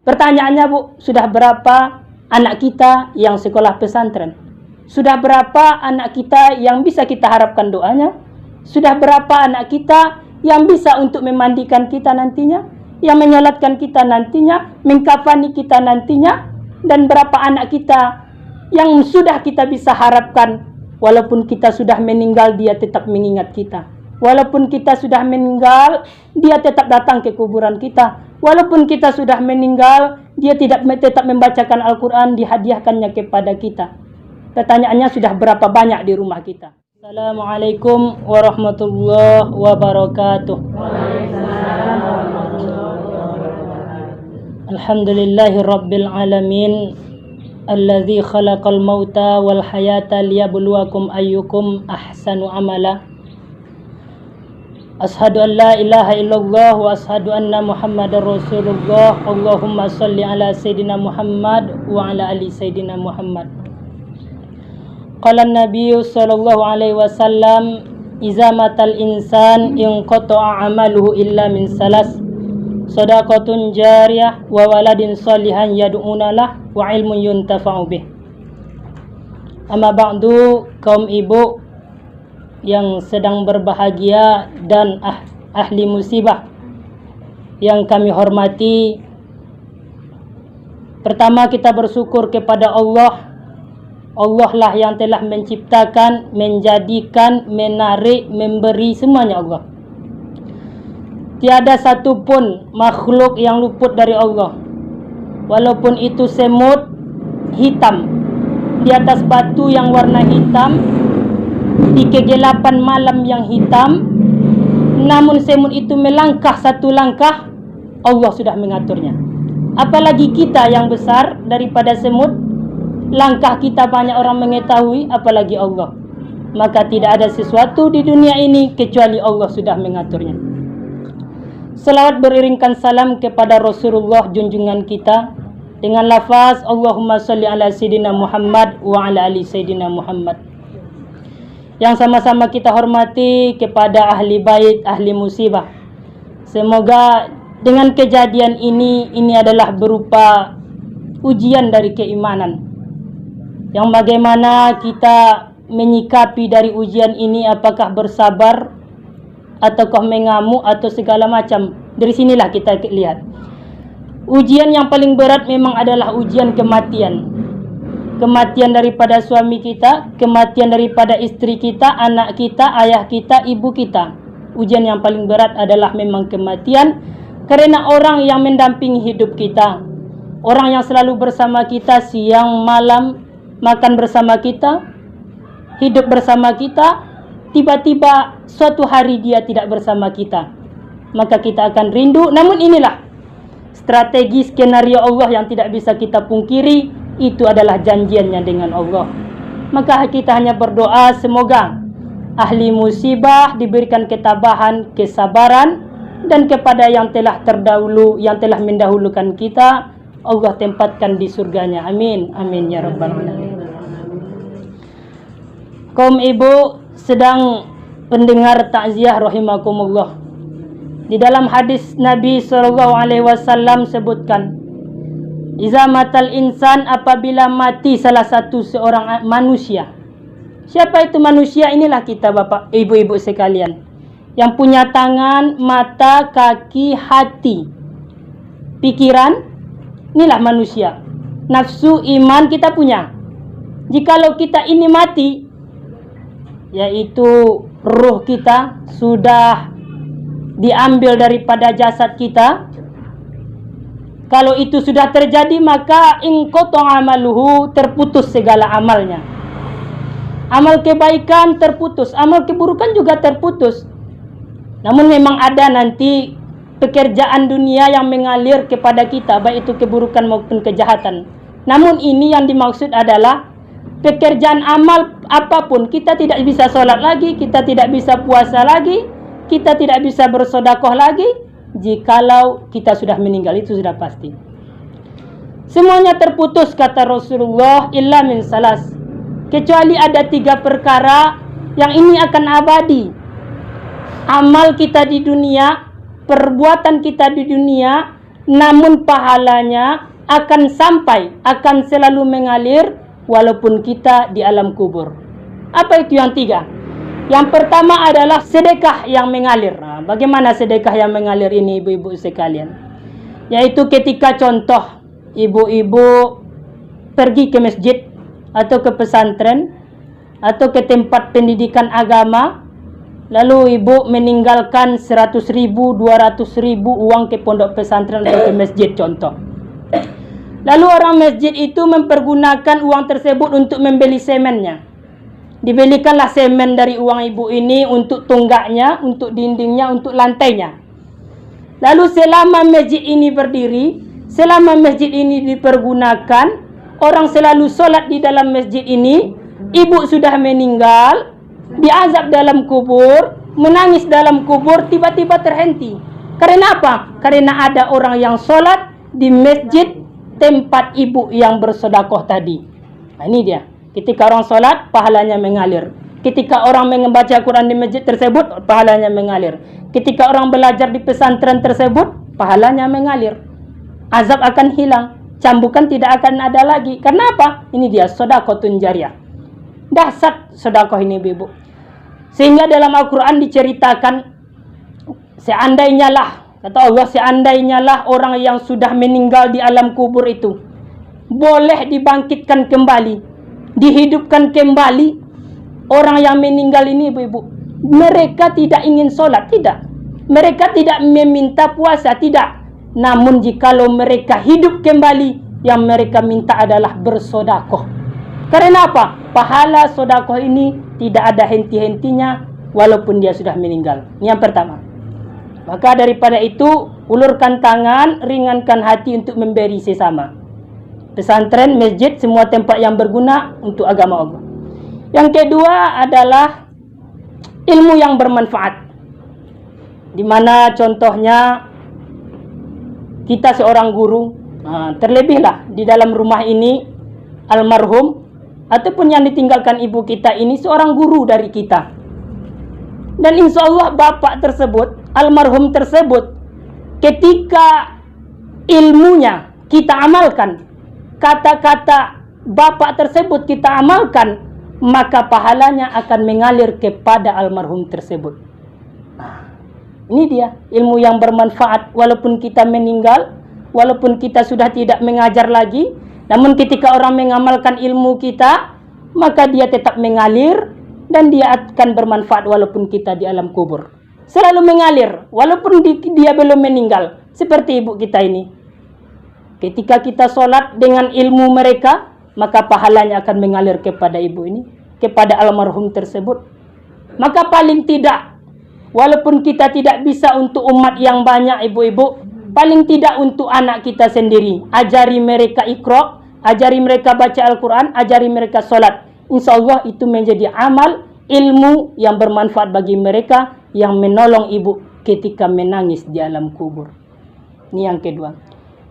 Pertanyaannya Bu, sudah berapa anak kita yang sekolah pesantren? Sudah berapa anak kita yang bisa kita harapkan doanya? Sudah berapa anak kita yang bisa untuk memandikan kita nantinya, yang menyolatkan kita nantinya, mengkafani kita nantinya? Dan berapa anak kita yang sudah kita bisa harapkan, walaupun kita sudah meninggal, dia tetap mengingat kita. Walaupun kita sudah meninggal, dia tetap datang ke kuburan kita. Walaupun kita sudah meninggal, dia tetap membacakan Al-Quran, dihadiahkannya kepada kita. Pertanyaannya, sudah berapa banyak di rumah kita? Assalamualaikum warahmatullahi wabarakatuh. Alhamdulillahi rabbil alamin, alladzi khalaqal mauta wal hayata liyabluwakum ayyukum ahsanu amala. Ashhadu an la ilaha illallah wa ashhadu anna Muhammadar Rasulullah. Allahumma salli ala Sayyidina Muhammad wa ala ali Sayyidina Muhammad. Qala an-nabiy sallallahu alaihi wasallam, iza matal insan inqata'a amaluhu illa min salas, sadaqatun jariyah wa waladin salihan yad'una lah wa ilmun yuntafa'u bih. Amma ba'du, kaum ibu yang sedang berbahagia dan ahli musibah yang kami hormati, pertama kita bersyukur kepada Allah. Allah lah yang telah menciptakan, menjadikan, menarik, memberi, semuanya Allah. Tiada satu pun makhluk yang luput dari Allah. Walaupun itu semut hitam di atas batu yang warna hitam, di kegelapan malam yang hitam, namun semut itu melangkah satu langkah, Allah sudah mengaturnya. Apalagi kita yang besar daripada semut, langkah kita banyak orang mengetahui, apalagi Allah. Maka tidak ada sesuatu di dunia ini kecuali Allah sudah mengaturnya. Salawat beriringkan salam kepada Rasulullah junjungan kita dengan lafaz Allahumma salli ala Sayyidina Muhammad wa ala ali Sayyidina Muhammad. Yang sama-sama kita hormati kepada ahli bait, ahli musibah. Semoga dengan kejadian ini adalah berupa ujian dari keimanan, yang bagaimana kita menyikapi dari ujian ini, apakah bersabar ataukah mengamuk atau segala macam. Dari sinilah kita lihat. Ujian yang paling berat memang adalah ujian kematian. Kematian daripada suami kita, kematian daripada istri kita, anak kita, ayah kita, ibu kita. Ujian yang paling berat adalah memang kematian, karena orang yang mendampingi hidup kita, orang yang selalu bersama kita siang malam, makan bersama kita, hidup bersama kita, tiba-tiba suatu hari dia tidak bersama kita, maka kita akan rindu. Namun inilah strategi skenario Allah yang tidak bisa kita pungkiri. Itu adalah janjiannya dengan Allah. Maka kita hanya berdoa semoga ahli musibah diberikan ketabahan, kesabaran, dan kepada yang telah terdahulu, yang telah mendahulukan kita, Allah tempatkan di surganya. Amin, amin ya rabbal alamin. Kaum ibu sedang pendengar takziah rahimakumullah. Di dalam hadis Nabi SAW sebutkan, iza matal insan, apabila mati salah satu seorang manusia. Siapa itu manusia? Inilah kita bapak, ibu-ibu sekalian, yang punya tangan, mata, kaki, hati, pikiran. Inilah manusia. Nafsu, iman kita punya. Jikalau kita ini mati, yaitu ruh kita sudah diambil daripada jasad kita. Kalau itu sudah terjadi, maka inqata amaluhu, terputus segala amalnya. Amal kebaikan terputus, amal keburukan juga terputus. Namun memang ada nanti pekerjaan dunia yang mengalir kepada kita, baik itu keburukan maupun kejahatan. Namun ini yang dimaksud adalah pekerjaan amal apapun. Kita tidak bisa sholat lagi, kita tidak bisa puasa lagi, kita tidak bisa bersedekah lagi, jikalau kita sudah meninggal. Itu sudah pasti. Semuanya terputus, kata Rasulullah, illa min salas, kecuali ada 3 perkara yang ini akan abadi. Amal kita di dunia, perbuatan kita di dunia, namun pahalanya akan sampai, akan selalu mengalir walaupun kita di alam kubur. Apa itu yang tiga? Yang pertama adalah sedekah yang mengalir. Nah, bagaimana sedekah yang mengalir ini ibu-ibu sekalian? Yaitu ketika contoh ibu-ibu pergi ke masjid atau ke pesantren atau ke tempat pendidikan agama, lalu ibu meninggalkan 100.000, 200.000 uang ke pondok pesantren atau ke masjid contoh. Lalu orang masjid itu mempergunakan uang tersebut untuk membeli semennya. Dibelikanlah semen dari uang ibu ini untuk tunggaknya, untuk dindingnya, untuk lantainya. Lalu selama masjid ini berdiri, selama masjid ini dipergunakan, orang selalu sholat di dalam masjid ini, ibu sudah meninggal, diazab dalam kubur, menangis dalam kubur, tiba-tiba terhenti. Karena apa? Karena ada orang yang sholat di masjid tempat ibu yang bersedekah tadi. Nah, ini dia. Ketika orang sholat, pahalanya mengalir. Ketika orang membaca Quran di masjid tersebut, pahalanya mengalir. Ketika orang belajar di pesantren tersebut, pahalanya mengalir. Azab akan hilang, cambukan tidak akan ada lagi. Kenapa? Ini dia sedekahun jariyah. Dahsyat sedekah ini, ibu. Sehingga dalam Al-Quran diceritakan, seandainya lah, kata Allah, seandainya lah orang yang sudah meninggal di alam kubur itu boleh dibangkitkan kembali, dihidupkan kembali. Orang yang meninggal ini, ibu-ibu, mereka tidak ingin sholat, tidak. Mereka tidak meminta puasa, tidak. Namun jikalau mereka hidup kembali, yang mereka minta adalah bersedekah. Karena apa? Pahala sedekah ini tidak ada henti-hentinya walaupun dia sudah meninggal. Ini yang pertama. Maka daripada itu, ulurkan tangan, ringankan hati untuk memberi sesama. Pesantren, masjid, semua tempat yang berguna untuk agama Allah. Yang kedua adalah ilmu yang bermanfaat. Di mana contohnya kita seorang guru, terlebihlah di dalam rumah ini almarhum ataupun yang ditinggalkan ibu kita ini seorang guru dari kita. Dan insya Allah bapak tersebut, almarhum tersebut, ketika ilmunya kita amalkan, kata-kata bapak tersebut kita amalkan, maka pahalanya akan mengalir kepada almarhum tersebut. Ini dia ilmu yang bermanfaat. Walaupun kita meninggal, walaupun kita sudah tidak mengajar lagi, namun ketika orang mengamalkan ilmu kita, maka dia tetap mengalir dan dia akan bermanfaat walaupun kita di alam kubur. Selalu mengalir walaupun dia belum meninggal. Seperti ibu kita ini, ketika kita sholat dengan ilmu mereka, maka pahalanya akan mengalir kepada ibu ini, kepada almarhum tersebut. Maka paling tidak, walaupun kita tidak bisa untuk umat yang banyak, ibu-ibu, paling tidak untuk anak kita sendiri, ajari mereka Iqra, ajari mereka baca Al-Quran, ajari mereka sholat. Insya Allah itu menjadi amal ilmu yang bermanfaat bagi mereka yang menolong ibu ketika menangis di alam kubur. Ini yang kedua.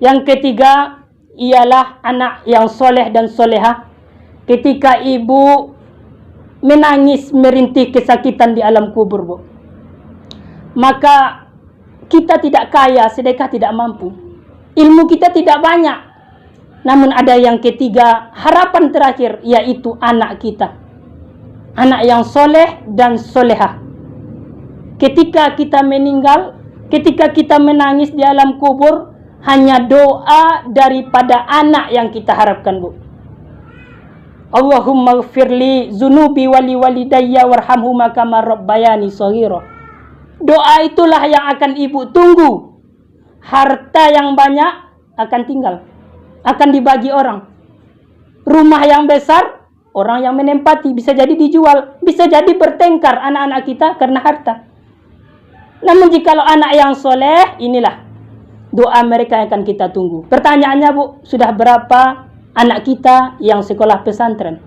Yang ketiga ialah anak yang soleh dan solehah. Ketika ibu menangis merintih kesakitan di alam kubur, bu, maka kita tidak kaya, sedekah tidak mampu, ilmu kita tidak banyak. Namun ada yang ketiga, harapan terakhir, yaitu anak kita, anak yang soleh dan solehah. Ketika kita meninggal, ketika kita menangis di alam kubur, hanya doa daripada anak yang kita harapkan, bu. Allahumma gfirli zunubi wali walidayya warhamhuma kama rabbayani shaghira. Doa itulah yang akan ibu tunggu. Harta yang banyak akan tinggal, akan dibagi orang. Rumah yang besar, orang yang menempati, bisa jadi dijual, bisa jadi bertengkar anak-anak kita karena harta. Namun jikalau anak yang soleh, inilah doa mereka yang akan kita tunggu. Pertanyaannya, bu, sudah berapa anak kita yang sekolah pesantren?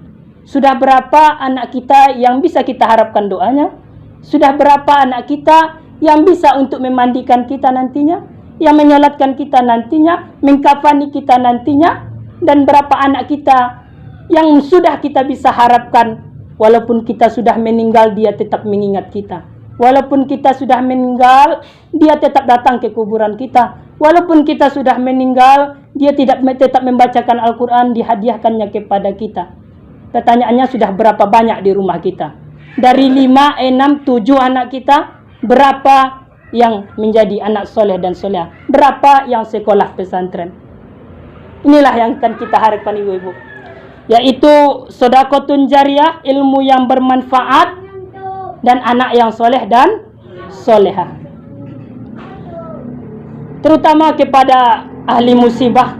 Sudah berapa anak kita yang bisa kita harapkan doanya? Sudah berapa anak kita yang bisa untuk memandikan kita nantinya, yang menyolatkan kita nantinya, mengkafani kita nantinya? Dan berapa anak kita yang sudah kita bisa harapkan, walaupun kita sudah meninggal, dia tetap mengingat kita. Walaupun kita sudah meninggal, dia tetap datang ke kuburan kita. Walaupun kita sudah meninggal, dia tetap membacakan Al-Quran, dihadiahkannya kepada kita. Pertanyaannya, sudah berapa banyak di rumah kita? Dari 5, 6, 7 anak kita, berapa yang menjadi anak soleh dan soleh? Berapa yang sekolah pesantren? Inilah yang akan kita harapkan ibu-ibu, yaitu sedekahun jariyah, ilmu yang bermanfaat, dan anak yang soleh dan solehah. Terutama kepada ahli musibah,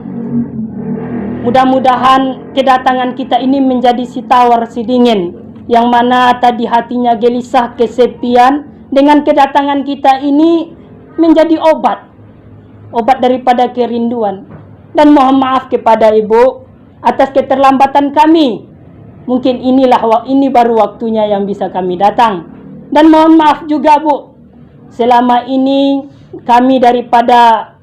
mudah-mudahan kedatangan kita ini menjadi si tawar si dingin, yang mana tadi hatinya gelisah, kesepian. Dengan kedatangan kita ini menjadi obat daripada kerinduan. Dan mohon maaf kepada ibu atas keterlambatan kami. Mungkin ini baru waktunya yang bisa kami datang. Dan mohon maaf juga Bu, selama ini kami daripada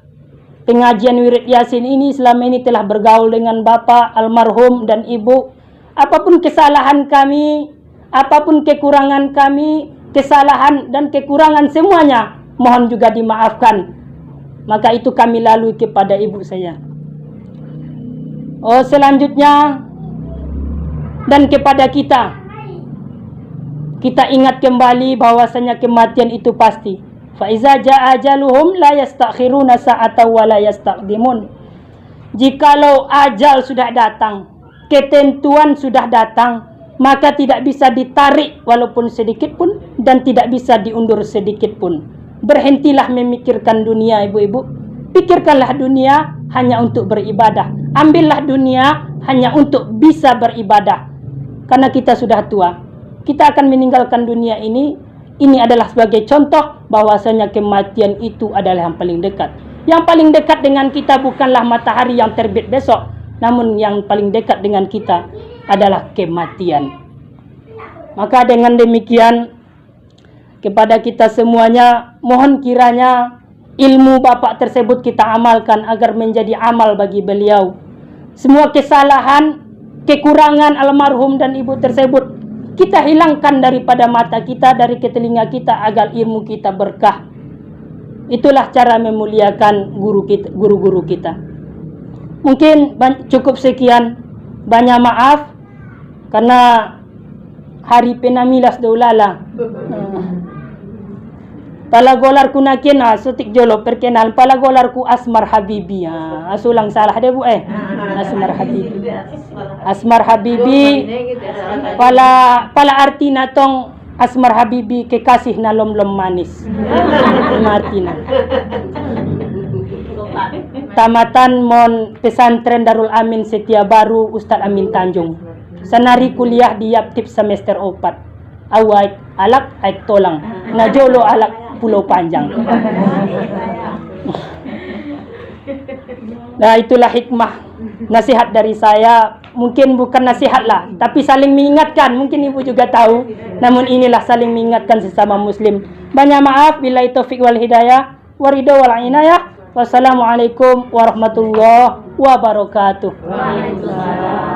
pengajian wirid Yasin ini selama ini telah bergaul dengan Bapak almarhum dan Ibu. Apapun kesalahan kami, apapun kekurangan kami, kesalahan dan kekurangan semuanya mohon juga dimaafkan. Maka itu kami lalui kepada ibu saya. Selanjutnya, dan kepada kita ingat kembali bahwasanya kematian itu pasti. Fa iza jaa ajaluhum la yastakhiruna sa'atan wa la yastaqdimun. Jikalau ajal sudah datang, ketentuan sudah datang, maka tidak bisa ditarik walaupun sedikit pun, dan tidak bisa diundur sedikit pun. Berhentilah memikirkan dunia ibu-ibu. Pikirkanlah dunia hanya untuk beribadah. Ambillah dunia hanya untuk bisa beribadah. Karena kita sudah tua, kita akan meninggalkan dunia ini. Ini adalah sebagai contoh bahwasanya kematian itu adalah yang paling dekat. Yang paling dekat dengan kita bukanlah matahari yang terbit besok, namun yang paling dekat dengan kita adalah kematian. Maka dengan demikian, kepada kita semuanya, mohon kiranya ilmu Bapak tersebut kita amalkan agar menjadi amal bagi beliau. Semua kesalahan, kekurangan almarhum dan ibu tersebut kita hilangkan daripada mata kita, dari telinga kita, agar ilmu kita berkah. Itulah cara memuliakan guru-guru kita. Mungkin cukup sekian. Banyak maaf karena hari penamilas daulala. Palagolarku nakin sutik jolo perkenalan palagolarku Asmar Habibi. Asulang salah deh Bu Asmar Habibi. Asmar Habibi pala arti natong Asmar Habibi kekasih na lom-lom manis. Martina. Tamatan mon pesantren Darul Amin Setia Baru Ustadz Amin Tanjung. Sanari kuliah di Yaptip semester 4. Awak alak aik tolang. Najolo alak Pulau Panjang. Nah, itulah hikmah nasihat dari saya. Mungkin bukan nasihat lah, tapi saling mengingatkan. Mungkin ibu juga tahu, namun inilah saling mengingatkan sesama muslim. Banyak maaf, billahi taufik wal hidayah, waridho wal inayah. Wassalamualaikum warahmatullahi wabarakatuh. Waalaikumsalam.